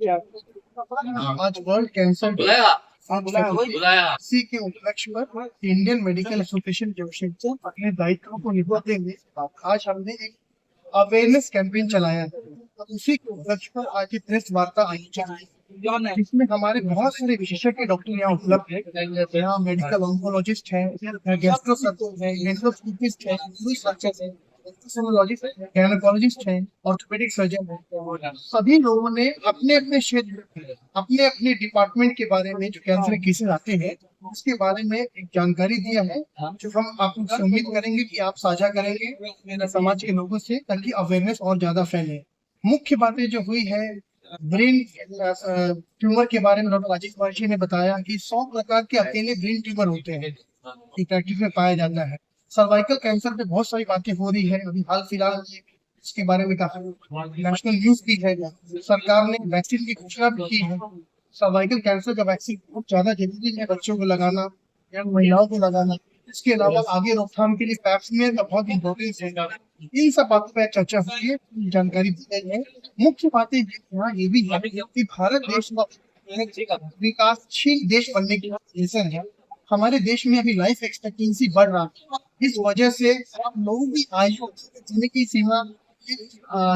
आज world cancer day. इसी के उपलक्ष्य पर इंडियन मेडिकल एसोसिएशन जमशेदपुर अपने दायित्वों को निभाते हुए आज हमने एक अवेयरनेस कैंपेन चलाया है। तो उसी के उपलक्ष्य पर आज ये प्रेस वार्ता आयोजित की, जिसमें हमारे बहुत सारे विशेषज्ञ डॉक्टर यहाँ उपलब्ध है। यहाँ मेडिकल ऑन्कोलॉजिस्ट है, गैस्ट्रो सर्जन है, एंडोस्कोपिस्ट है, सर्जन है, गायनेकोलॉजिस्ट है, गायनेकोलॉजिस्ट है, ऑर्थोपेडिक सर्जन है। सभी लोगों ने अपने अपने क्षेत्र, अपने अपने डिपार्टमेंट के बारे में जो कैंसर केसेस आते हैं उसके बारे में एक जानकारी दिया है, जो हम आपसे उम्मीद करेंगे कि आप साझा करेंगे समाज के लोगों से, ताकि अवेयरनेस और ज्यादा फैले। मुख्य बातें जो हुई है, ब्रेन ट्यूमर के बारे में डॉक्टर राजेश कुमार जी ने बताया कि 100 प्रकार के अकेले ब्रेन ट्यूमर होते हैं, प्रैक्टिस में पाया जाता है। सर्वाइकल कैंसर पे बहुत सारी बातें हो रही है, अभी हाल फिलहाल में इसके बारे में काफी नेशनल न्यूज भी है। सरकार ने वैक्सीन की घोषणा भी की है। सर्वाइकल कैंसर का वैक्सीन बहुत ज्यादा जरूरी है, बच्चों को लगाना या महिलाओं को लगाना। इसके अलावा आगे रोकथाम के लिए पैप्समियर का बहुत इंपॉर्टेंस है। इन सब बातों पर चर्चा हुई है, जानकारी दी गई है। मुख्य बातें यहाँ ये भी है कि भारत देश का विकासशील देश बनने की रीजन है। हमारे देश में अभी लाइफ एक्सपेक्टेंसी बढ़ रहा है, इस वजह से लोगों की आयु जीने की सीमा,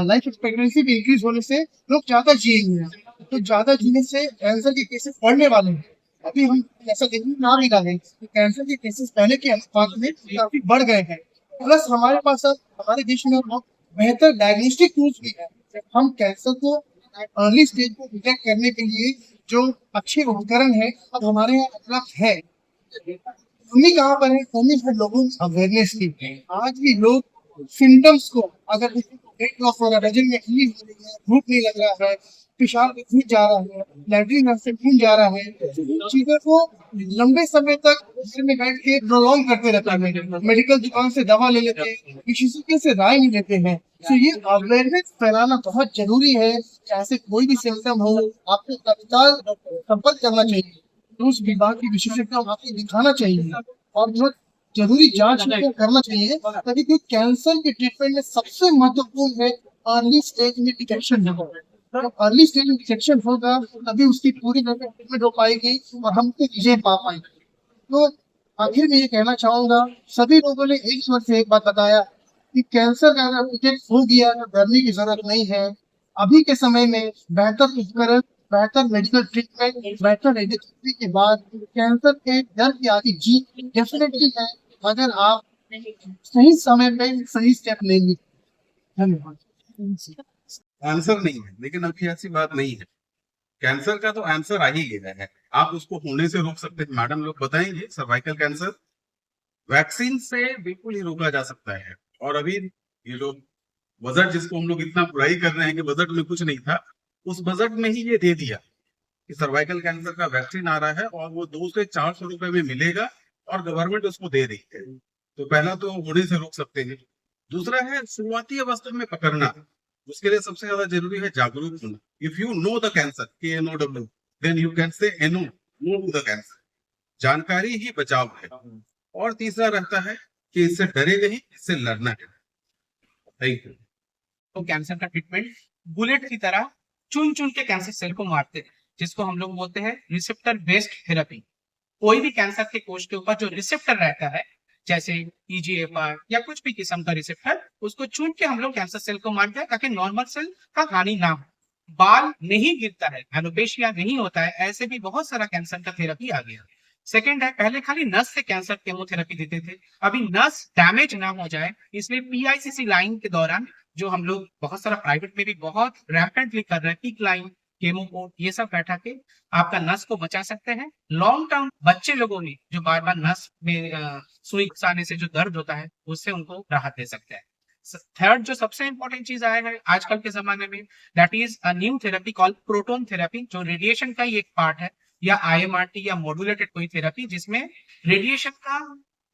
लाइफ एक्सपेक्टेंसी भी इंक्रीज होने से लोग ज्यादा जिएंगे। तो ज्यादा जीने से कैंसर के केसेस बढ़ने वाले हैं। अभी हम ऐसा देखने में आ रहा है कि कैंसर के केसेस पहले के अनुपात में काफी बढ़ गए हैं। प्लस हमारे पास अब हमारे देश में बहुत बेहतर डायग्नोस्टिक टूल्स भी है। हम कैंसर को अर्ली स्टेज को डिटेक्ट करने के लिए जो अच्छे उपकरण है अब हमारे यहाँ उपलब्ध है। कमी कहाँ पर है? कमी है लोगों में अवेयरनेस की। आज भी लोग सिम्टम्स को, अगर किसी को वेट लॉस हो रहा है, वजन में कमी हो रही है, भूख नहीं लग रहा है, पेशाब में खून जा रहा है, लैट्रिन से खून जा रहा है, चीजों को लंबे समय तक घर में बैठ के प्रोलॉन्ग करते रहते हैं, मेडिकल दुकान से दवा ले लेते हैं, किसी से राय नहीं लेते हैं। तो ये अवेयरनेस फैलाना बहुत जरूरी है। ऐसे कोई भी सिम्टम हो, आपको तत्काल संपर्क करना चाहिए, तो उस विभाग की विशेषज्ञ आपको दिखाना चाहिए और बहुत जरूरी जांच करना चाहिए, ताकि कैंसर के ट्रीटमेंट में सबसे महत्वपूर्ण है अर्ली स्टेज में डिटेक्शन होगा। तो अर्ली स्टेज में डिटेक्शन होगा तभी उसकी पूरी ट्रीटमेंट हो पाएगी और हम विजय पा पाएंगे। तो आखिर में ये कहना चाहूंगा, सभी लोगों ने एक स्वर से एक बात बताया कि कैंसर का अगर डिटेक्ट हो गया तो डरने की जरूरत नहीं है। अभी के समय में बेहतर उपकरण, बेहतर मेडिकल ट्रीटमेंट, बेहतर रेडियोथेरेपी के बाद कैंसर के डर की आदि जीत डेफिनेटली है, अगर आप सही समय पे सही स्टेप लेंगे। धन्यवाद। आंसर नहीं है, लेकिन अभी ऐसी बात नहीं है। कैंसर का तो आंसर आ ही गया है। आप उसको होने से रोक सकते हैं। मैडम लोग बताएंगे, सर्वाइकल कैंसर वैक्सीन से बिल्कुल ही रोका जा सकता है। और अभी ये लोग बजट, जिसको हम लोग इतना बुराई कर रहे हैं कि बजट में कुछ नहीं था, उस बजट में ही ये दे दिया कि सर्वाइकल कैंसर का वैक्सीन आ रहा है और वो 200 से 400 रुपए में मिलेगा और गवर्नमेंट उसको दे रही है। तो पहला तो होने से रोक सकते हैं। दूसरा है शुरुआती अवस्था में पकड़ना। उसके लिए सबसे ज्यादा जरूरी है जागरूक होना। If you know the cancer, KNOW, then you can say no to the cancer. जानकारी ही बचाव है। और तीसरा रहता है कि इससे डरे नहीं, इससे लड़ना है। Thank you. तो कैंसर का ट्रीटमेंट बुलेट की तरह चुन चुन के कैंसर सेल को मारते हैं, जिसको हम लोग बोलते हैं रिसेप्टर बेस्ड थेरेपी। कोई भी कैंसर के कोष के ऊपर जो रिसेप्टर रहता है, जैसे EGFR या कुछ भी किस्म का रिसेप्टर, उसको चुन के हम लोग कैंसर सेल को मारते हैं ताकि नॉर्मल सेल का हानि ना हो। बाल नहीं गिरता है, एलोपेशिया नहीं होता है, ऐसे भी बहुत सारा कैंसर का थेरेपी आ गया। सेकेंड है, पहले खाली नस से कैंसर केमोथेरेपी देते थे, अभी नस डैमेज ना हो जाए इसलिए PICC लाइन के दौरान, जो हम लोग बहुत सारा प्राइवेट में भी बहुत रैम्पेंटली कर रहे हैं, पीक लाइन, केमोपोर्ट, ये सब बैठा के आपका नस को बचा सकते हैं। लॉन्ग टर्म बच्चे लोगों में जो बार बार नस में सुई घुसाने से जो दर्द होता है, उससे उनको राहत दे सकते हैं। थर्ड जो सबसे इंपॉर्टेंट चीज आया है आजकल के जमाने में, that is a new therapy called proton therapy, जो रेडिएशन का ही एक पार्ट है, या IMRT या मॉड्यूलेटेड कोई थेरेपी, जिसमें रेडिएशन का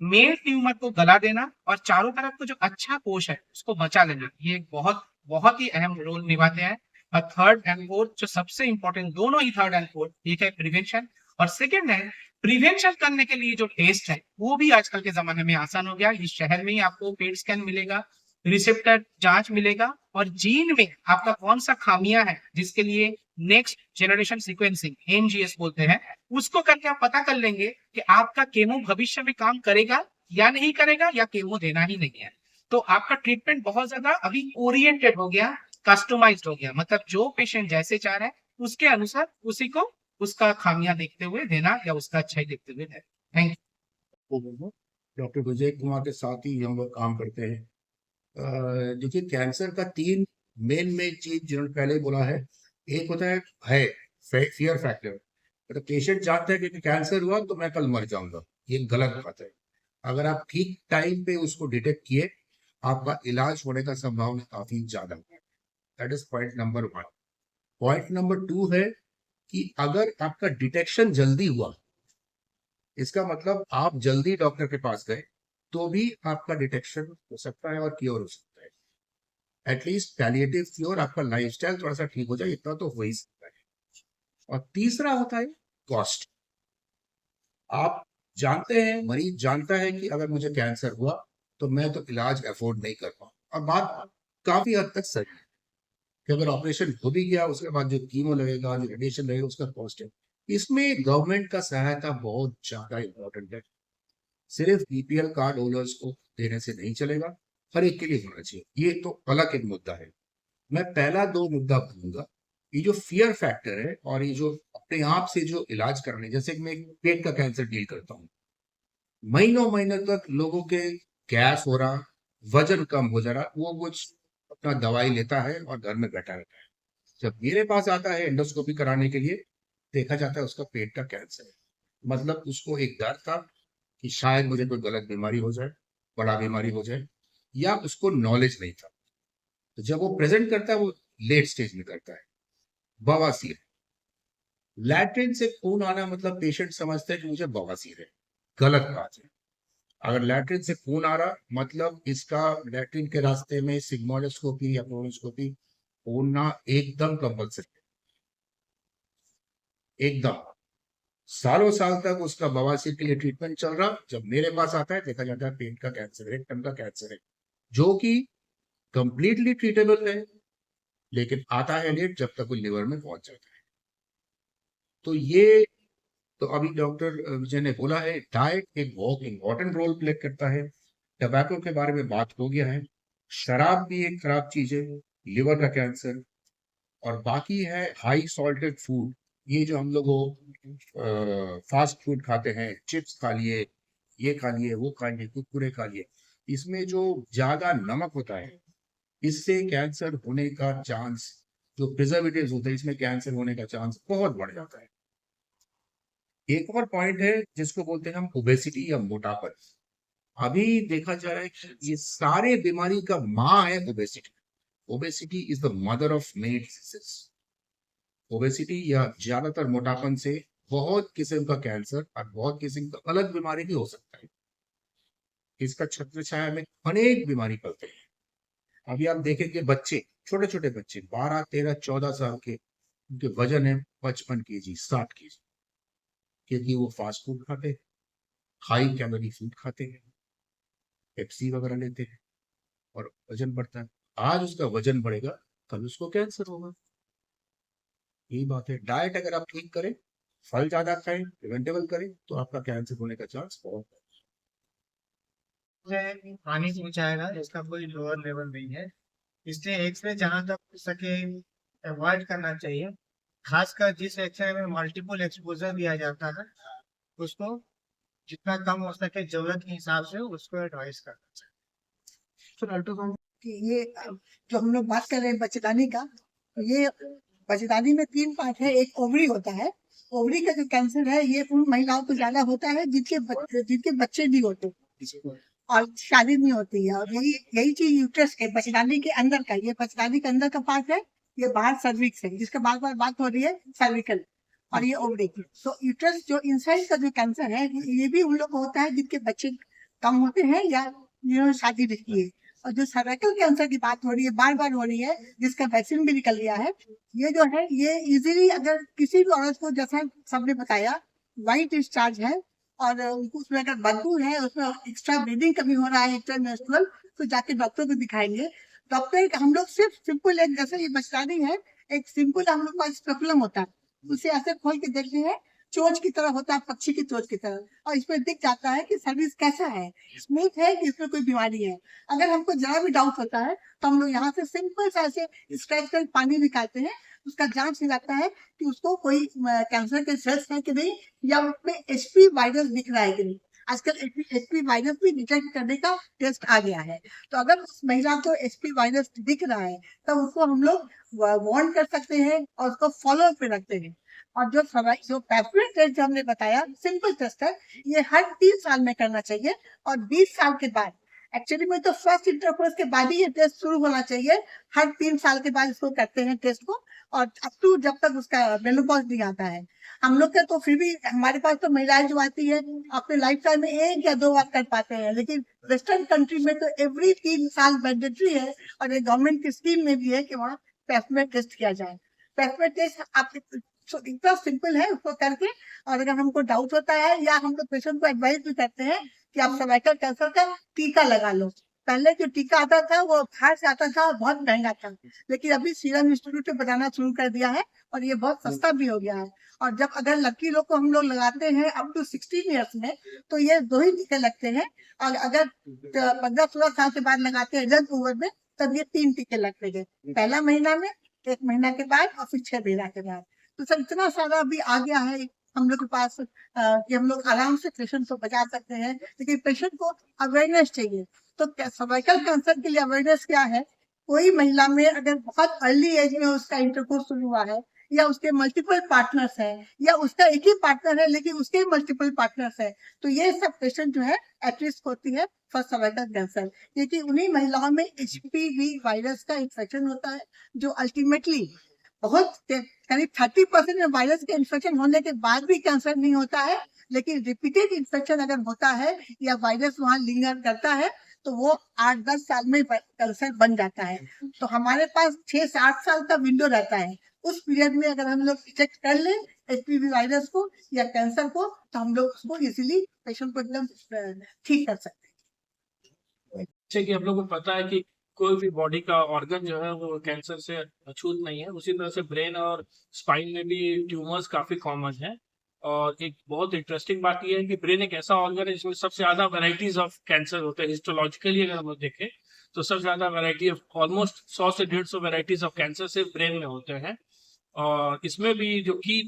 मेल ट्यूमर को गला देना और चारों तरफ को जो अच्छा कोश है उसको बचा लेना, ये बहुत बहुत ही अहम रोल निभाते हैं। और थर्ड एंड फोर्थ जो सबसे इंपॉर्टेंट, दोनों ही थर्ड एंड फोर्थ, एक है प्रिवेंशन और सेकेंड है प्रिवेंशन करने के लिए जो टेस्ट है वो भी आजकल के जमाने में आसान हो गया। इस शहर में ही आपको पेट स्कैन मिलेगा, रिसेप्टर जांच मिलेगा और जीन में आपका कौन सा खामियां है जिसके लिए नेक्स्ट जनरेशन सीक्वेंसिंग NGS बोलते हैं, उसको करके आप पता कर लेंगे कि आपका केमो भविष्य में काम करेगा या नहीं करेगा, या केमो देना ही नहीं है। तो आपका ट्रीटमेंट बहुत ज्यादा अभी ओरिएंटेड हो गया, कस्टमाइज्ड हो गया, मतलब जो पेशेंट जैसे चाह रहा है उसके अनुसार उसी को उसका खामियां देखते हुए देना या उसका अच्छाई देखते हुए देना। Thank you. Doctor Vijay Kumar के साथ ही हम लोग काम करते हैं। देखिए, कैंसर का 3 मेन चीज जिन्होंने पहले ही बोला है। एक होता है भय, फियर फैक्टर। मतलब पेशेंट जानता है कि कैंसर हुआ तो मैं कल मर जाऊंगा, ये गलत बात है। अगर आप ठीक टाइम पे उसको डिटेक्ट किए, आपका इलाज होने का संभावना काफी ज्यादा है। That is point number 1। Point number 2 है कि अगर आपका डिटेक्शन जल्दी हुआ, इसका मतलब आप जल्दी डॉक्टर के पास गए, तो भी आपका डिटेक्शन हो सकता है और क्योर हो सकता है। एटलीस्ट पैलिएटिव क्योर, आपका लाइफस्टाइल थोड़ा सा ठीक हो जाए, इतना तो हो ही सकता है। और तीसरा होता है कॉस्ट। आप जानते हैं, मरीज जानता है कि अगर मुझे कैंसर हुआ तो मैं तो इलाज अफोर्ड नहीं कर पाऊँ। और बात काफी हद तक सही है कि अगर ऑपरेशन हो भी गया, उसके बाद जो कीमो लगेगा, जो रेडिएशन लगेगा, उसका कॉस्ट है। इसमें गवर्नमेंट का सहायता बहुत ज्यादा इंपॉर्टेंट है। सिर्फ बीपीएल कार्ड होल्डर्स को देने से नहीं चलेगा, हर एक के लिए होना चाहिए। ये तो अलग एक मुद्दा है। मैं पहला 2 मुद्दा बोलूंगा। ये जो फियर फैक्टर है और ये जो अपने आप से जो इलाज करने, जैसे कि मैं पेट का कैंसर डील करता हूँ, महीनों महीनों तक लोगों के गैस हो रहा, वजन कम हो जा रहा, वो कुछ अपना दवाई लेता है और घर में बैठा रहता है। जब मेरे पास आता है एंडोस्कोपी कराने के लिए, देखा जाता है उसका पेट का कैंसर है। मतलब उसको एक डर था कि शायद मुझे कोई गलत बीमारी हो जाए, बड़ा बीमारी हो जाए, या उसको नॉलेज नहीं था। तो जब वो प्रेजेंट करता है, वो लेट स्टेज में करता है। बवासीर, लैट्रिन से खून आना मतलब पेशेंट समझता है कि मुझे बवासीर है, गलत बात है। अगर लैट्रिन से खून आ रहा, मतलब इसका लैट्रिन के रास्ते में सिग्मोइडोस्कोपी या कोलोनोस्कोपी होना एकदम कंपल्सरी है, एकदम। सालों साल तक उसका बवासीर के लिए ट्रीटमेंट चल रहा। जब मेरे पास आता है, देखा जाता है पेट का कैंसर है, टन का कैंसर है, जो कि कंप्लीटली ट्रीटेबल है, लेकिन आता है लेट, जब तक वो लिवर में पहुंच जाता है। तो ये तो अभी डॉक्टर विजय ने बोला है, डाइट एक बहुत इंपॉर्टेंट रोल प्ले करता है। टबैको के बारे में बात हो गया है, शराब भी एक खराब चीज है, लिवर का कैंसर। और बाकी है हाई सॉल्टेड फूड। ये जो हम लोग फास्ट फूड खाते हैं, चिप्स खा लिए, ये खा लिए, वो खा लिए, कुरकुरे खा लिए, इसमें जो ज्यादा नमक होता है, इससे कैंसर होने का चांस, जो प्रिजर्वेटिव्स होते हैं, इसमें कैंसर होने का चांस बहुत बढ़ जाता है। एक और पॉइंट है जिसको बोलते हैं हम ओबेसिटी या मोटापन। अभी देखा जा रहा है कि ये सारे बीमारी का माँ है obesity. Obesity is the mother of many diseases. Obesity या ज्यादातर मोटापन से बहुत किस्म का कैंसर और बहुत किस्म का अलग बीमारी भी हो सकता है। इसका छत्र छाया में अनेक बीमारी पलते हैं। अभी आप देखेंगे बच्चे, छोटे छोटे बच्चे 12, 13, 14 साल के, उनके वजन है 55 kg, 60 kg, क्योंकि वो फास्ट फूड खाते हैं, हाई कैलोरी फूड खाते हैं, पेप्सी वगैरह लेते हैं, और वजन बढ़ता है। आज उसका वजन बढ़ेगा, कल उसको कैंसर होगा। यही बात है। डाइट अगर आप ठीक करें, फल ज्यादा खाएं, प्रिवेंटेबल करें, तो आपका कैंसर होने का चांस बहुत है। पानी से जाएगा, इसका कोई लोअर लेवल नहीं है, इसलिए एक्सरे जहां तक हो सके अवॉइड करना चाहिए। खासकर जिस एक्सरे में मल्टीपल एक्सपोजर दिया जाता है, उसको जितना कम हो सके जरूरत के हिसाब से उसको एडवाइस करना चाहिए। तो अल्ट्रासाउंड की ये जो हम लोग बात कर रहे हैं बच्चेदानी का, ये बच्चेदानी में 3 पार्ट है। एक ओवरी होता है, ओवरी का जो कैंसर है ये उन महिलाओं को ज्यादा होता है जिनके बच्चे नहीं होते और शादी नहीं होती है। और यही चीज यूट्रस के बच्चेदानी के अंदर का, ये बच्चेदानी के अंदर का पार्ट है, ये बाहर सर्विक्स है, जिसका बार बार बात हो रही है सर्विकल, और ये ओवरी की। तो यूट्रस जो इनसाइड का जो कैंसर है, ये भी उन लोग को होता है जिनके बच्चे कम होते हैं या शादी नहीं है। और जो सर्वाइकल कैंसर की बात हो रही है, बार बार हो रही है, जिसका वैक्सीन भी निकल गया है, ये जो है ये इजीली अगर किसी भी औरत को, जैसा सबने बताया, वाइट डिस्चार्ज है और उसमें अगर बदबू है, उसमें एक्स्ट्रा ब्लीडिंग कभी हो रहा है इंटरनेशनल, तो जाके डॉक्टर को दिखाएंगे। डॉक्टर हम लोग सिर्फ सिंपल एक, जैसे ये बच्चेदानी है, एक सिंपल हम लोग का स्पेकुलम होता है, उसे ऐसे खोल के देखते हैं, चोंच की तरह होता है, पक्षी की चोंच की तरह, और इसमें दिख जाता है कि सर्विस कैसा है, स्मूथ है कि इसमें कोई बीमारी है। अगर हमको जरा भी डाउट होता है तो हम लोग यहाँ से सिंपल सा ऐसे स्क्रैच कर पानी निकालते हैं, उसका जांच निकालता है कि उसको कोई कैंसर के सेल्स है कि नहीं, या उसमें एचपी वायरस दिख रहा है कि नहीं। आजकल एचपी वायरस भी डिटेक्ट करने का टेस्ट आ गया है। तो अगर उस महिला को एचपी वायरस दिख रहा है तब उसको हम लोग वार्न कर सकते हैं और उसको फॉलो पे रखते हैं। और जो पैपलेट टेस्ट जो हमने बताया सिंपल टेस्ट है, ये हर 3 साल में करना चाहिए, और 20 साल के बाद, एक्चुअली में तो फर्स्ट इंटरकोर्स के बाद ही ये टेस्ट शुरू होना चाहिए। हर 3 साल के बाद इसको करते हैं टेस्ट को, और अप टू जब तक उसका मेनोपॉज नहीं आता है। हम लोग का तो फिर भी, हमारे पास तो महिलाएं जो आती है अपने लाइफ टाइम में 1 या 2 बार कर पाते हैं, लेकिन वेस्टर्न कंट्री में तो एवरी 3 साल मैंडेटरी है, और ये गवर्नमेंट की स्कीम में भी है कि वहाँ पैपमेट टेस्ट किया जाए। पैपमेट टेस्ट आप इतना सिंपल है, उसको करके, और अगर हमको डाउट होता है या हम लोग पेशेंट को एडवाइस भी करते हैं कि आप सर्वाइकल कैंसर का टीका लगा लो। पहले जो टीका आता था वो बाहर से आता था और बहुत महंगा था, लेकिन अभी सीरम इंस्टीट्यूट ने बनाना शुरू कर दिया है और ये बहुत सस्ता भी हो गया है। और जब अगर लड़की लोग को हम लोग लगाते हैं अप टू 16 ईयर्स में, तो ये 2 ही टीके लगते हैं, और अगर 15-16 साल के बाद लगाते हैं यंग उम्र में, तब ये 3 टीके लगते हैं, पहला महीना में, 1 महीना के बाद, और फिर 6 महीना के बाद। तो सर इतना सारा अभी आ गया है हम लोग के पास कि हम लोग आराम से पेशेंट को बचा सकते हैं, लेकिन पेशेंट को अवेयरनेस चाहिए। तो सर्वाइकल कैंसर के लिए अवेयरनेस क्या है? कोई महिला में अगर बहुत अर्ली एज में उसका इंटरकोर्स शुरू हुआ है, या उसके मल्टीपल पार्टनर्स है, या उसका एक ही पार्टनर है लेकिन उसके मल्टीपल पार्टनर्स है, तो ये सब पेशेंट जो है एट रिस्क होती है फॉर सर्वाइकल कैंसर, क्योंकि उन्हीं महिलाओं में एचपीवी वायरस का इन्फेक्शन होता है, जो अल्टीमेटली बहुत करीब 30% में वायरस के इन्फेक्शन होने के बाद भी कैंसर नहीं होता है, लेकिन रिपीटेड इन्फेक्शन अगर होता है या वायरस वहां लिंगर करता है, तो वो 8-10 साल में कैंसर बन जाता है। तो हमारे पास 6 से 8 साल का विंडो रहता है, उस पीरियड में अगर हम लोग डिटेक्ट कर लें एचपीवी वायरस को या कैंसर को, तो हम लोग उसको इजीली पेशेंट को एकदम ठीक कर सकते हैं। जैसे कि हम लोग को पता है कि कोई भी बॉडी का ऑर्गन जो है वो कैंसर से अछूत नहीं है, उसी तरह से ब्रेन और स्पाइन में भी ट्यूमर्स काफी कॉमन है। और एक बहुत इंटरेस्टिंग बात यह है कि ब्रेन एक ऐसा ऑर्गन है जिसमें सबसे ज्यादा वैरायटीज ऑफ कैंसर होते हैं। हिस्टोलॉजिकली अगर हम लोग देखें तो सबसे ज्यादा वैरायटी ऑफ ऑलमोस्ट 100 से 150 वैरायटीज ऑफ कैंसर सिर्फ ब्रेन में होते हैं। और इसमें भी जो की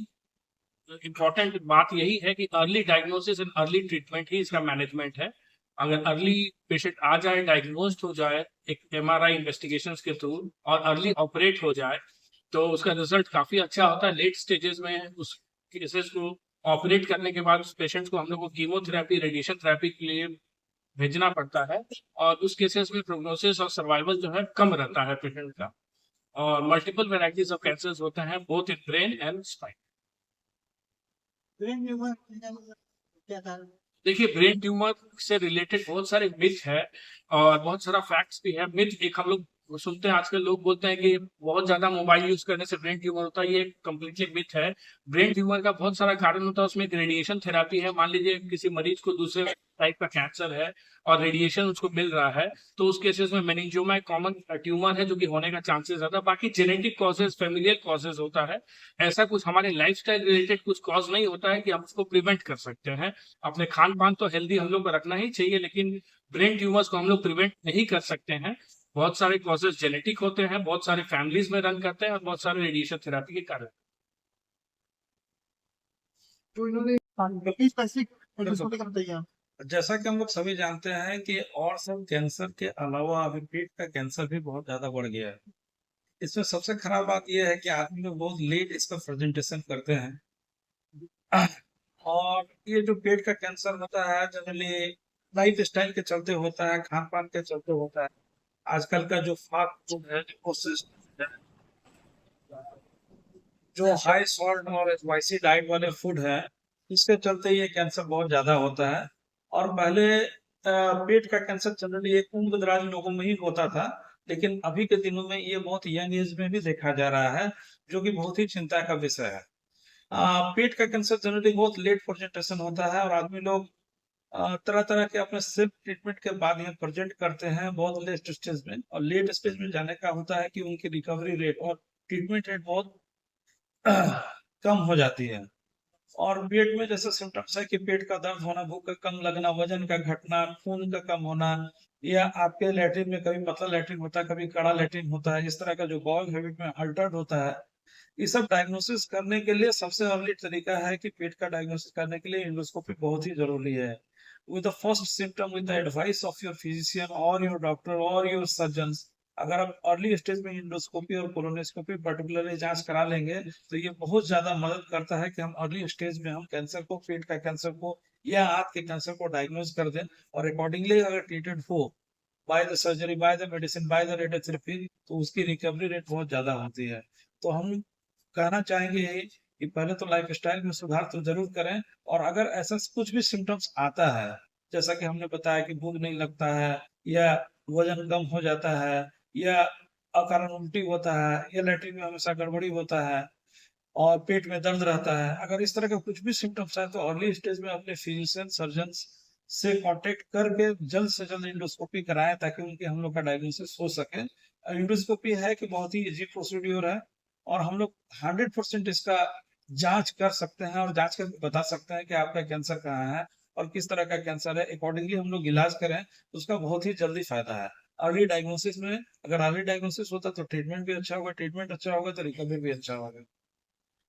इम्पोर्टेंट बात यही है कि early diagnosis and early treatment ही इसका मैनेजमेंट है। अगर अर्ली पेशेंट आ जाए, डायग्नोज हो जाए एक एमआरआई इन्वेस्टिगेशंस के थ्रू, और अर्ली ऑपरेट हो जाए, तो उसका रिजल्ट काफी अच्छा होता है। लेट स्टेजेस में उस केसेस को ऑपरेट करने के बाद उस पेशेंट को हम लोग को कीमोथेरेपी, रेडिएशन थेरेपी के लिए भेजना पड़ता है, और उस केसेस में प्रोग्नोसिस और सर्वाइवल जो है कम रहता है पेशेंट का। और मल्टीपल वेराइटीज ऑफ कैंसर्स होते हैं both in brain and spine. देखिए, ब्रेन ट्यूमर से रिलेटेड बहुत सारे मिथ है और बहुत सारा फैक्ट्स भी है। मिथ एक हम लोग सुनते हैं, आजकल लोग बोलते हैं कि बहुत ज्यादा मोबाइल यूज करने से ब्रेन ट्यूमर होता है, ये कम्प्लीटली मिथ है। ब्रेन ट्यूमर का बहुत सारा कारण होता है, उसमें एक रेडिएशन थेरेपी है। मान लीजिए किसी मरीज को दूसरे टाइप का कैंसर है और रेडिएशन उसको मिल रहा है, तो उस केसेस में मेनिंजियोमा एक कॉमन ट्यूमर है जो कि होने का चांसेस ज्यादा। बाकी जेनेटिक कॉजेज, फेमिलियल कॉजेज होता है। ऐसा कुछ हमारे लाइफस्टाइल रिलेटेड कुछ कॉज नहीं होता है कि हम उसको प्रिवेंट कर सकते हैं। अपने खान पान तो हेल्दी हम लोग को रखना ही चाहिए, लेकिन ब्रेन ट्यूमर्स को हम लोग प्रिवेंट नहीं कर सकते हैं। बहुत सारे कॉजेज जेनेटिक होते हैं, बहुत सारे फैमिलीज में रन करते हैं, और बहुत सारे रेडिएशन थेरेपी के कारण। तो इन्होंने स्पेसिफिक बताइए। जैसा कि हम लोग सभी जानते हैं कि और सब कैंसर के अलावा अभी पेट का कैंसर भी बहुत ज्यादा बढ़ गया है। इसमें सबसे खराब बात यह है कि आदमी लोग बहुत लेट इसका प्रेजेंटेशन करते हैं, और ये जो पेट का कैंसर होता है जनरली लाइफ स्टाइल के चलते होता है, खान पान के चलते होता है। आजकल का जो फास्ट फूड है, जो हाई सॉल्ट और स्पाइसी डाइट वाले फूड है, इसके चलते ये कैंसर बहुत ज्यादा होता है। और पहले पेट का कैंसर जनरली एक उम्र दराज लोगों में ही होता था, लेकिन अभी के दिनों में ये बहुत यंग एज में भी देखा जा रहा है, जो कि बहुत ही चिंता का विषय है। पेट का कैंसर जनरली बहुत लेट प्रेजेंटेशन होता है, और आदमी लोग तरह तरह के अपने सेल्फ ट्रीटमेंट के बाद यहाँ प्रेजेंट करते हैं बहुत लेट स्टेज में। और लेट स्टेज में जाने का होता है कि उनकी रिकवरी रेट और ट्रीटमेंट रेट बहुत कम हो जाती है। और पेट में जैसे सिम्टम्स है कि पेट का दर्द होना, भूख का कम लगना, वजन का घटना, खून का कम होना, या आपके लैट्रिन में कभी पतला लैट्रिन होता है, कभी कड़ा लैट्रिन होता है, इस तरह का जो बॉल हैबिट में अल्टर्ड होता है, ये सब डायग्नोसिस करने के लिए सबसे अर्ली तरीका है कि पेट का डायग्नोसिस करने के लिए एंडोस्कोपी बहुत ही जरूरी है। With the first symptom, with the advice of your physician और योर डॉक्टर और योर सर्जन्स, अगर आप अर्ली स्टेज में एंडोस्कोपी और कोलोनोस्कोपी पर्टिकुलरली जांच करा लेंगे तो ये बहुत ज्यादा मदद करता है कि हम अर्ली स्टेज में हम कैंसर को, पेट का कैंसर को या आंत के कैंसर को डायग्नोज कर दें, और अकॉर्डिंगली अगर ट्रीटेड हो by the surgery, by the medicine, by the radiotherapy, तो उसकी रिकवरी रेट बहुत ज्यादा होती है। तो हम कहना चाहेंगे कि पहले तो लाइफस्टाइल में सुधार तो जरूर करें, और अगर ऐसा कुछ भी सिम्टम्स आता है, जैसा कि हमने बताया कि भूख नहीं लगता है, या वजन कम हो जाता है, या अकारण उल्टी होता है, या लैट्रिन में हमेशा गड़बड़ी होता है, और पेट में दर्द रहता है, अगर इस तरह का कुछ भी सिम्टम्स है तो अर्ली स्टेज में अपने फिजिशियन, सर्जन से कांटेक्ट करके जल्द से जल्द एंडोस्कोपी कराएं, ताकि उनके हम लोग का डायग्नोसिस हो सके। एंडोस्कोपी है कि बहुत ही इजी प्रोसीड्यूर है, और हम लोग 100% इसका जांच कर सकते हैं, और जांच करके बता सकते हैं कि आपका कैंसर कहाँ है और किस तरह का कैंसर है। अकॉर्डिंगली हम लोग इलाज करें तो उसका बहुत ही जल्दी फायदा है। अर्ली डायग्नोसिस में, अगर अर्ली डायग्नोसिस होता तो ट्रीटमेंट भी अच्छा होगा, ट्रीटमेंट अच्छा होगा तो रिकवरी भी अच्छा होगा।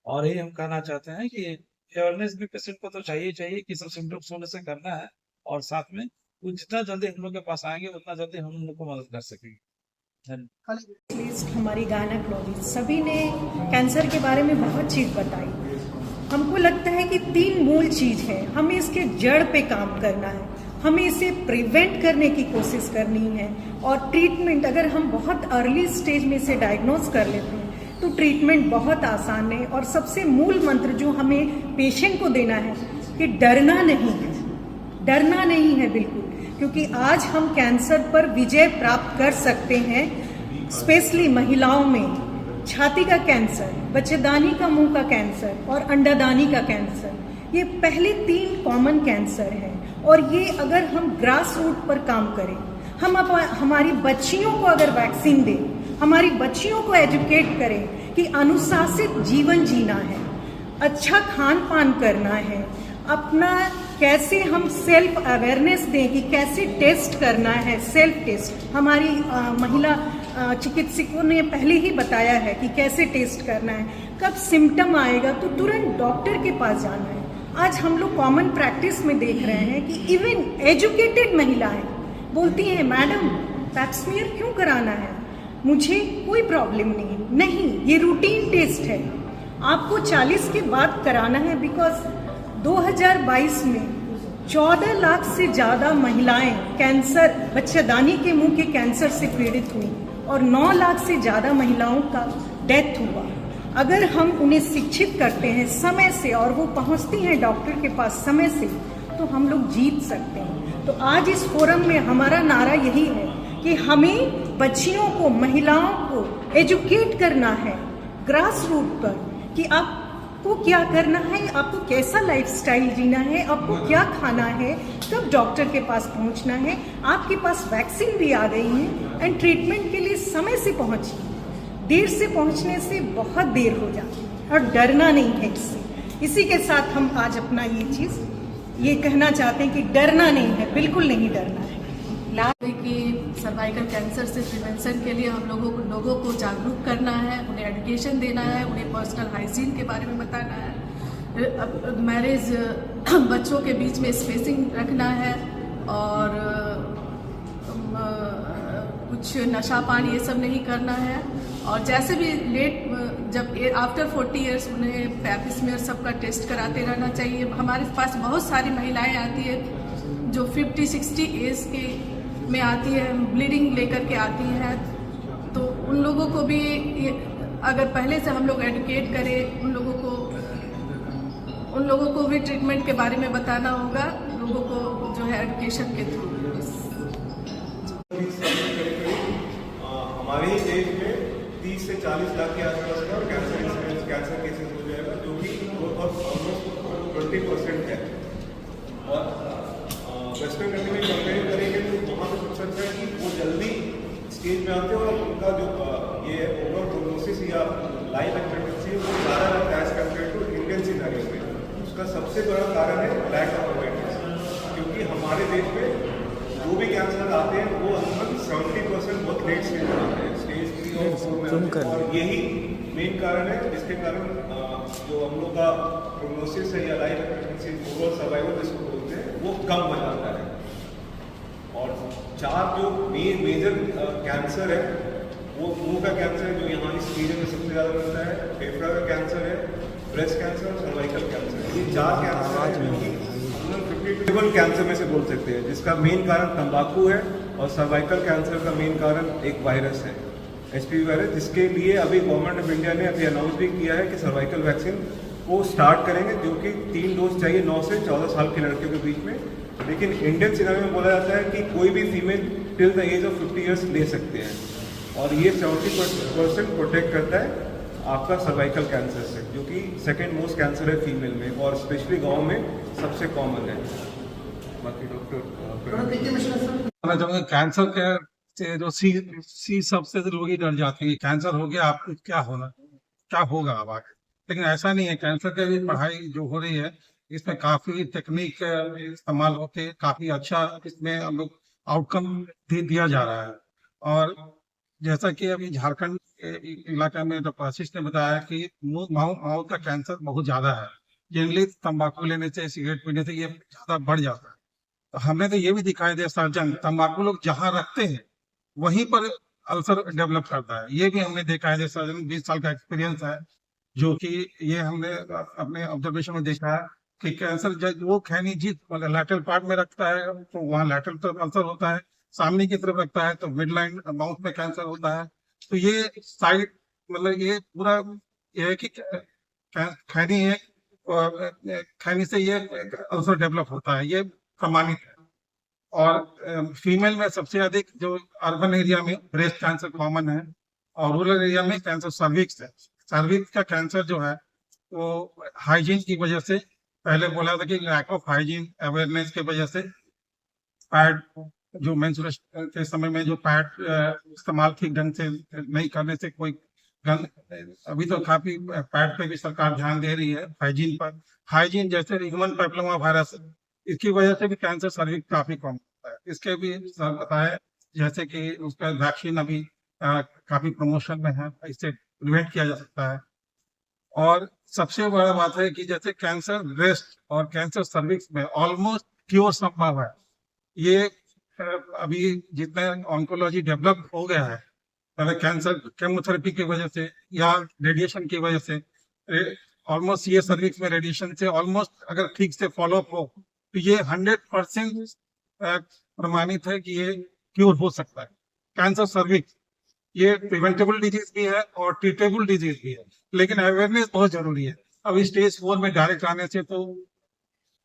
और यही हम कहना चाहते हैं कि अवेयरनेस भी पेशेंट को तो चाहिए कि सब सिम्टम्स होने से करना है, और साथ में वो जितना जल्दी हम लोग के पास आएंगे उतना जल्दी हम लोग को मदद कर सकेंगे। लिस्ट हमारी गायनेकोलॉजिस्ट सभी ने कैंसर के बारे में बहुत चीज़ बताई। हमको लगता है कि 3 मूल चीज़ है, हमें इसके जड़ पे काम करना है, हमें इसे प्रिवेंट करने की कोशिश करनी है, और ट्रीटमेंट अगर हम बहुत अर्ली स्टेज में इसे डायग्नोज कर लेते हैं तो ट्रीटमेंट बहुत आसान है। और सबसे मूल मंत्र जो हमें पेशेंट को देना है कि डरना नहीं है, डरना नहीं है बिल्कुल, क्योंकि आज हम कैंसर पर विजय प्राप्त कर सकते हैं। स्पेशली महिलाओं में छाती का कैंसर, बच्चेदानी का मुंह का कैंसर और अंडादानी का कैंसर, ये पहले 3 कॉमन कैंसर हैं, और ये अगर हम ग्रास रूट पर काम करें, हम हमारी बच्चियों को अगर वैक्सीन दें, हमारी बच्चियों को एजुकेट करें कि अनुशासित जीवन जीना है, अच्छा खान पान करना है, अपना कैसे हम सेल्फ अवेयरनेस दें कि कैसे टेस्ट करना है, सेल्फ टेस्ट हमारी महिला चिकित्सकों ने पहले ही बताया है कि कैसे टेस्ट करना है, कब सिम्टम आएगा तो तुरंत डॉक्टर के पास जाना है। आज हम लोग कॉमन प्रैक्टिस में देख रहे हैं कि इवन एजुकेटेड महिलाएं बोलती हैं, मैडम पैप स्मीयर क्यों कराना है, मुझे कोई प्रॉब्लम नहीं, ये रूटीन टेस्ट है, आपको 40 के बाद कराना है। बिकॉज 2022 में 14 लाख से ज़्यादा महिलाएं कैंसर, बच्चेदानी के मुंह के कैंसर से पीड़ित हुई, और 9 लाख से ज़्यादा महिलाओं का डेथ हुआ। अगर हम उन्हें शिक्षित करते हैं समय से और वो पहुंचती हैं डॉक्टर के पास समय से, तो हम लोग जीत सकते हैं। तो आज इस फोरम में हमारा नारा यही है कि हमें बच्चियों को, महिलाओं को एजुकेट करना है ग्रास रूट पर कि आपको क्या करना है, आपको कैसा लाइफस्टाइल जीना है, आपको क्या खाना है, कब डॉक्टर के पास पहुंचना है। आपके पास वैक्सीन भी आ गई है, एंड ट्रीटमेंट के लिए समय से पहुंचिए, देर से पहुंचने से बहुत देर हो जाती है, और डरना नहीं है इससे। इसी के साथ हम आज अपना ये कहना चाहते हैं कि डरना नहीं है, बिल्कुल नहीं डरना है। कि सर्वाइकल कैंसर से प्रिवेंशन के लिए हम लोगों को जागरूक करना है, उन्हें एजुकेशन देना है, उन्हें पर्सनल हाइजीन के बारे में बताना है, मैरिज बच्चों के बीच में स्पेसिंग रखना है, और कुछ नशा पान ये सब नहीं करना है। और जैसे भी जब आफ्टर 40 इयर्स उन्हें पैप स्मीयर सबका टेस्ट कराते रहना चाहिए। हमारे पास बहुत सारी महिलाएं आती है जो 50-60 एज के में आती है, ब्लीडिंग लेकर के आती हैं, तो उन लोगों को भी अगर पहले से हम लोग एडुकेट करें, उन लोगों को भी ट्रीटमेंट के बारे में बताना होगा, लोगों को जो है एडुकेशन के थ्रू। हमारे देश में 30 से 40 लाख के आसपास का कैंसर केसेस हो जाएगा, जो कि ऑलमोस्ट 20% है। और वेस्टर्न कंट्री में कंपेयर करेंगे तो वहाँ पे सबसे अच्छा है कि वो जल्दी स्टेज में आते हैं और उनका जो ये ओवर प्रोग्नोसिस या लाइफ एक्सपेक्टेंसी वो ज़्यादा रहता है as compare to Indian scenario में। उसका सबसे बड़ा कारण है लैक ऑफ अवेयरनेस, क्योंकि हमारे देश में जो भी कैंसर आते हैं वो लगभग 70% बहुत लेट स्टेज में आते हैं, स्टेज 3 और 4 में आते हैं। और यही मेन कारण है जिसके कारण जो हम लोग का प्रोग्नोसिस है या लाइफ एक्सपेक्टेंसी ओवरऑल सर्वाइवल जिसको बोलते हैं वो कम हो जाता है। और 4 जो मेजर कैंसर है वो मुंह का कैंसर है जो यहाँ इस रीजन में सबसे ज़्यादा मिलता है, फेफड़ा का कैंसर है, ब्रेस्ट कैंसर और सर्वाइकल कैंसर। ये 4 कैंसर है जो कि 50 कैंसर में से बोल सकते हैं, जिसका मेन कारण तंबाकू है और सर्वाइकल कैंसर का मेन कारण एक वायरस है, HPV वायरस, जिसके लिए अभी गवर्नमेंट ऑफ इंडिया ने अभी अनाउंस भी किया है कि सर्वाइकल वैक्सीन को स्टार्ट करेंगे, जो कि 3 डोज चाहिए 9 से 14 साल के लड़कियों के बीच में। लेकिन इंडियन सिनेरियो में बोला जाता है कि कोई भी female till the age of 50 years ले सकते हैं, और ये 70% प्रोटेक्ट करता है आपका सर्वाइकल कैंसर से, जो कि सेकेंड मोस्ट कैंसर है फीमेल में और स्पेशली गाँव में सबसे कॉमन है। बाकी डॉक्टर कैंसर के से जो सी सबसे लोग ही डर जाते हैं, कैंसर हो गया आपको क्या होगा अब आगे। लेकिन ऐसा नहीं है, कैंसर की भी पढ़ाई जो हो रही है इसमें काफी टेक्निक इस्तेमाल होके काफी अच्छा इसमें हम लोग आउटकम दिया जा रहा है। और जैसा कि अभी झारखंड इलाका में डॉक्टर आशीष ने बताया कि माउथ का कैंसर बहुत ज्यादा है, जनरली तंबाकू लेने से सिगरेट पीने से ये ज्यादा बढ़ जाता है। तो हमने तो ये भी दिखाई दिया सर्जन तंबाकू लोग जहाँ रखते हैं वहीं पर अल्सर डेवलप करता है, ये भी हमने देखा है। सर्जन 20 साल का एक्सपीरियंस है, जो कि ये हमने अपने ऑब्जर्वेशन में देखा है कि कैंसर जब वो खैनी जी लैटरल पार्ट में रखता है तो वहाँ लैटरल तरफ अल्सर होता है, सामने की तरफ रखता है तो मिड लाइन माउथ में कैंसर होता है। तो ये साइड मतलब ये पूरा ये है कि खैनी है और खैनी से ये अल्सर डेवलप होता है, ये प्रमाणित है। और फीमेल में सबसे अधिक जो अर्बन एरिया में ब्रेस्ट कैंसर कॉमन है और रूरल एरिया में कैंसर सर्विक्स है। सर्विक्स का कैंसर जो है वो हाइजीन की वजह से, पहले बोला था कि लैक ऑफ हाइजीन अवेयरनेस की वजह से पैड जो मेंस्ट्रुएशन के समय में जो पैड इस्तेमाल ठीक ढंग से नहीं करने से कोई अभी तो काफी पैड पे भी सरकार ध्यान दे रही है हाइजीन पर। हाइजीन जैसे ह्यूमन पैपिलोमा वायरस, इसकी वजह से भी कैंसर सर्विक्स काफी कम होता है। इसके भी सर बताए जैसे कि उसका वैक्सीन अभी काफी प्रमोशन में है, इससे प्रिवेंट किया जा सकता है। और सबसे बड़ा बात है कि जैसे कैंसर ब्रेस्ट और कैंसर सर्विक्स में ऑलमोस्ट क्योर संभव है। ये अभी जितने ऑन्कोलॉजी डेवलप हो गया है, पहले कैंसर केमोथेरेपी की वजह से या रेडिएशन की वजह से, ऑलमोस्ट ये सर्विक्स में रेडिएशन से ऑलमोस्ट अगर ठीक से फॉलोअप हो तो ये 100% प्रमाणित है कि ये क्योर हो सकता है। कैंसर सर्विक्स ये प्रिवेंटेबल डिजीज भी है और ट्रीटेबल डिजीज भी है, लेकिन अवेयरनेस बहुत जरूरी है। अब स्टेज 4 में डायरेक्ट आने से तो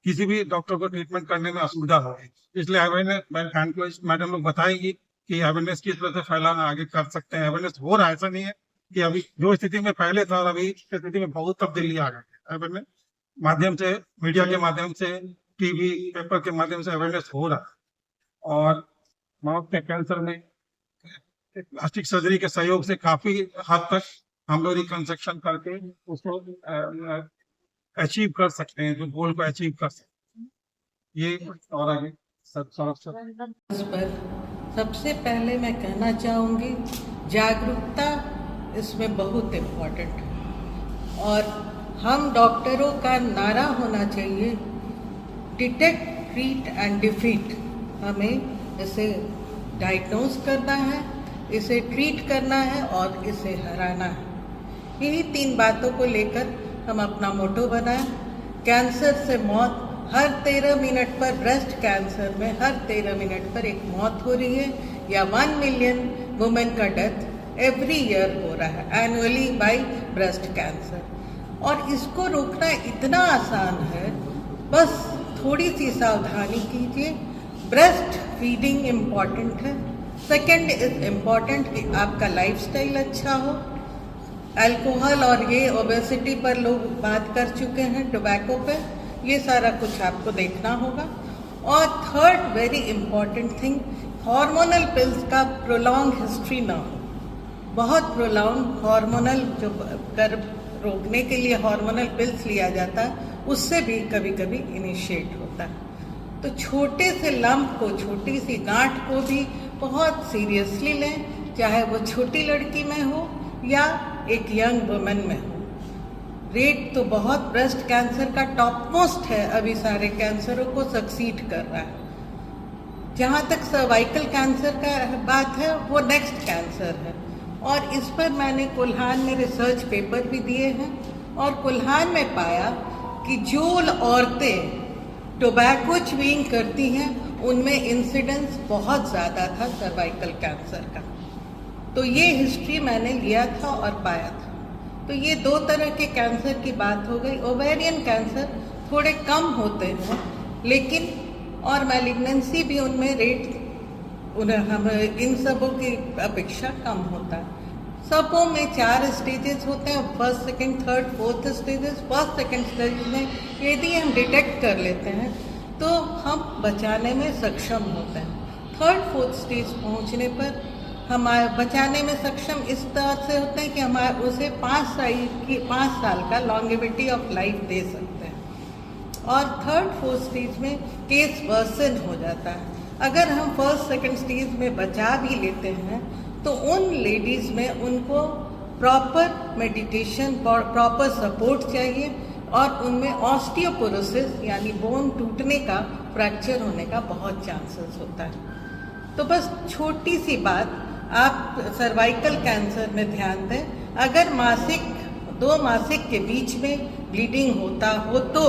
किसी भी डॉक्टर को ट्रीटमेंट करने में असुविधा होगी, इसलिए अवेयरनेस मैडम लोग बताएंगी कि अवेयरनेस किस तरह से फैलाना आगे कर सकते हैं। अवेयरनेस हो रहा है, ऐसा नहीं है कि अभी जो स्थिति में पहले था अभी स्थिति में बहुत तब्दीली आ गई है। अवेयरनेस माध्यम से, मीडिया के माध्यम से, टीवी पेपर के माध्यम से अवेयरनेस हो रहा है। और माउथ के कैंसर में प्लास्टिक सर्जरी के सहयोग से काफी हद तक हम लोग रिकंस्ट्रक्शन करके उसको अचीव कर सकते हैं, जो गोल को अचीव कर सकते हैं। ये और आगे पर सबसे पहले मैं कहना चाहूँगी जागरूकता इसमें बहुत इम्पोर्टेंट है और हम डॉक्टरों का नारा होना चाहिए डिटेक्ट, ट्रीट एंड डिफीट। हमें इसे डायग्नोज करना है, इसे ट्रीट करना है और इसे हराना है। यही 3 बातों को लेकर हम अपना मोटो बनाएं। कैंसर से मौत हर 13 मिनट पर, ब्रेस्ट कैंसर में हर 13 मिनट पर एक मौत हो रही है या 1 मिलियन वुमेन का डेथ एवरी ईयर हो रहा है एनुअली बाय ब्रेस्ट कैंसर। और इसको रोकना इतना आसान है, बस थोड़ी सी सावधानी कीजिए। ब्रेस्ट फीडिंग इम्पॉर्टेंट है। सेकेंड इज इम्पॉर्टेंट कि आपका लाइफस्टाइल अच्छा हो। अल्कोहल और ये ओबेसिटी पर लोग बात कर चुके हैं, टोबैको पे, ये सारा कुछ आपको देखना होगा। और third very important thing, hormonal pills का प्रोलॉन्ग हिस्ट्री ना हो। बहुत प्रोलाउंड हार्मोनल जो गर्भ रोकने के लिए हार्मोनल पिल्स लिया जाता है उससे भी कभी कभी इनिशिएट होता है। तो छोटे से लंप को, छोटी सी गांठ को भी बहुत सीरियसली लें, चाहे वो छोटी लड़की में हो या एक यंग वुमेन में हो। रेट तो बहुत ब्रेस्ट कैंसर का टॉप मोस्ट है, अभी सारे कैंसरों को सक्सीड कर रहा है। जहाँ तक सर्वाइकल कैंसर का बात है वो नेक्स्ट कैंसर है, और इस पर मैंने कोल्हान में रिसर्च पेपर भी दिए हैं, और कोल्हान में पाया कि जो औरतें टोबैको च्यूइंग करती हैं उनमें इंसिडेंस बहुत ज़्यादा था सर्वाइकल कैंसर का। तो ये हिस्ट्री मैंने लिया था और पाया था। तो ये दो तरह के कैंसर की बात हो गई। ओवेरियन कैंसर थोड़े कम होते हैं, लेकिन और मैलिग्नेंसी भी उनमें रेट हम इन सबों की अपेक्षा कम होता है। सबों में 4 स्टेजेस होते हैं, first, second, third, fourth stages. First second stage में यदि हम डिटेक्ट कर लेते हैं तो हम बचाने में सक्षम होते हैं। थर्ड, फोर्थ स्टेज पहुंचने पर हमारे बचाने में सक्षम इस तरह से होते हैं कि हमारे उसे 5 साल का लॉन्गेविटी ऑफ लाइफ दे सकते हैं। और थर्ड, फोर्थ स्टेज में केस वर्सन हो जाता है। अगर हम फर्स्ट, सेकंड स्टेज में बचा भी लेते हैं तो उन लेडीज़ में उनको प्रॉपर मेडिटेशन, प्रॉपर सपोर्ट चाहिए, और उनमें ऑस्टियोपोरोसिस यानी बोन टूटने का, फ्रैक्चर होने का बहुत चांसेस होता है। तो बस छोटी सी बात, आप सर्वाइकल कैंसर में ध्यान दें। अगर मासिक, 2 मासिक के बीच में ब्लीडिंग होता हो तो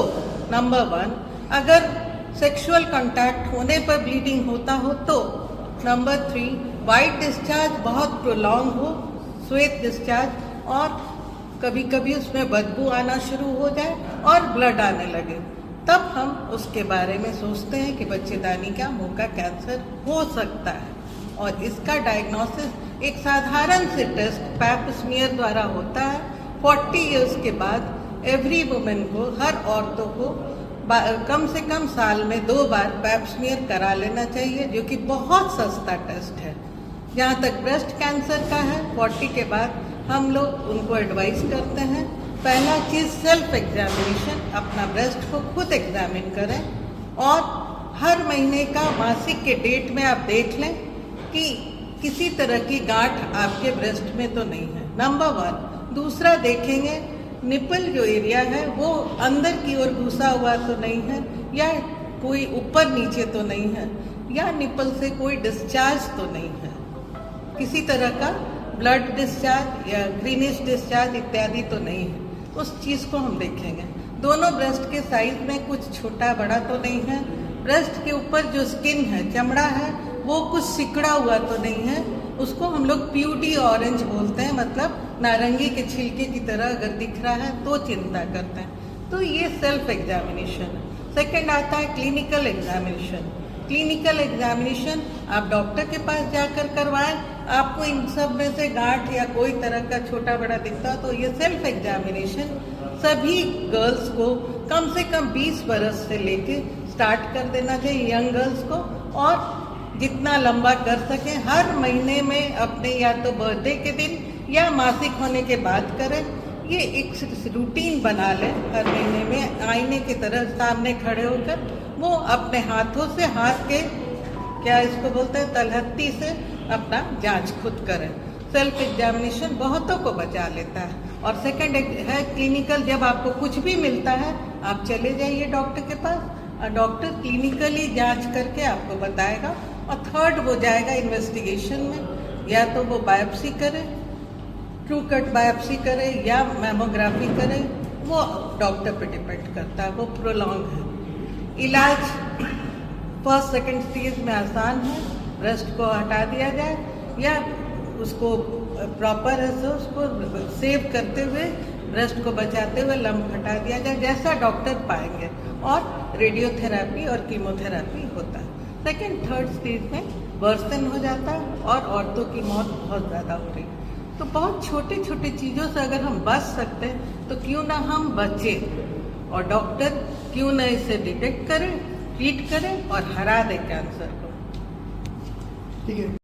नंबर 1, अगर सेक्सुअल कांटेक्ट होने पर ब्लीडिंग होता हो तो नंबर 3, वाइट डिस्चार्ज बहुत प्रोलॉन्ग हो, श्वेत डिस्चार्ज, और कभी कभी उसमें बदबू आना शुरू हो जाए और ब्लड आने लगे, तब हम उसके बारे में सोचते हैं कि बच्चेदानी का मुंह का कैंसर हो सकता है। और इसका डायग्नोसिस एक साधारण से टेस्ट पैप स्मीयर द्वारा होता है। 40 इयर्स के बाद एवरी वुमेन को, हर औरतों को कम से कम साल में 2 बार पैप स्मीयर करा लेना चाहिए, जो कि बहुत सस्ता टेस्ट है। जहाँ तक ब्रेस्ट कैंसर का है, 40 के बाद हम लोग उनको एडवाइस करते हैं, पहला चीज़ सेल्फ एग्जामिनेशन, अपना ब्रेस्ट को खुद एग्जामिन करें, और हर महीने का मासिक के डेट में आप देख लें कि किसी तरह की गांठ आपके ब्रेस्ट में तो नहीं है, नंबर 1। दूसरा देखेंगे निपल जो एरिया है वो अंदर की ओर घुसा हुआ तो नहीं है, या कोई ऊपर नीचे तो नहीं है, या निपल से कोई डिस्चार्ज तो नहीं है, किसी तरह का ब्लड डिस्चार्ज या ग्रीनिश डिस्चार्ज इत्यादि तो नहीं है, उस चीज़ को हम देखेंगे। दोनों ब्रेस्ट के साइज में कुछ छोटा बड़ा तो नहीं है, ब्रेस्ट के ऊपर जो स्किन है, चमड़ा है, वो कुछ सिकुड़ा हुआ तो नहीं है, उसको हम लोग प्यूडी ऑरेंज बोलते हैं, मतलब नारंगी के छिलके की तरह अगर दिख रहा है तो चिंता करते हैं। तो ये सेल्फ एग्जामिनेशन है। सेकंड आता है क्लिनिकल एग्जामिनेशन। क्लिनिकल एग्जामिनेशन आप डॉक्टर के पास जाकर करवाएं। आपको इन सब में से गांठ या कोई तरह का छोटा बड़ा दिखता तो ये सेल्फ एग्जामिनेशन सभी गर्ल्स को कम से कम 20 बरस से लेके स्टार्ट कर देना चाहिए, यंग गर्ल्स को, और जितना लंबा कर सकें हर महीने में अपने या तो बर्थडे के दिन या मासिक होने के बाद करें। ये एक रूटीन बना लें, हर महीने में आईने की तरह सामने खड़े होकर वो अपने हाथों से, हाथ के क्या इसको बोलते हैं, तलहत्ती से अपना जांच खुद करें। सेल्फ एग्जामिनेशन बहुतों को बचा लेता है। और सेकंड है क्लिनिकल, जब आपको कुछ भी मिलता है आप चले जाइए डॉक्टर के पास, और डॉक्टर क्लिनिकली जांच करके आपको बताएगा। और थर्ड वो जाएगा इन्वेस्टिगेशन में, या तो वो बायोप्सी करे, ट्रू कट बायोप्सी करे या मैमोग्राफी करे, वो डॉक्टर पे डिपेंड करता है, वो प्रोलॉन्ग है। इलाज फर्स्ट सेकंड स्टेज में आसान है, ब्रेस्ट को हटा दिया जाए या उसको प्रॉपर है तो उसको सेव करते हुए, ब्रेस्ट को बचाते हुए लंप हटा दिया जाए, जैसा डॉक्टर पाएंगे। और रेडियोथेरेपी और कीमोथेरेपी होता है। सेकेंड थर्ड स्टेज में वर्सन हो जाता है और औरतों की मौत बहुत ज़्यादा हो रही है। तो बहुत छोटे छोटे चीज़ों से अगर हम बच सकते हैं तो क्यों ना हम बचें, और डॉक्टर क्यों ना इसे डिटेक्ट करें, ट्रीट करें और हरा दे कैंसर को। ठीक है।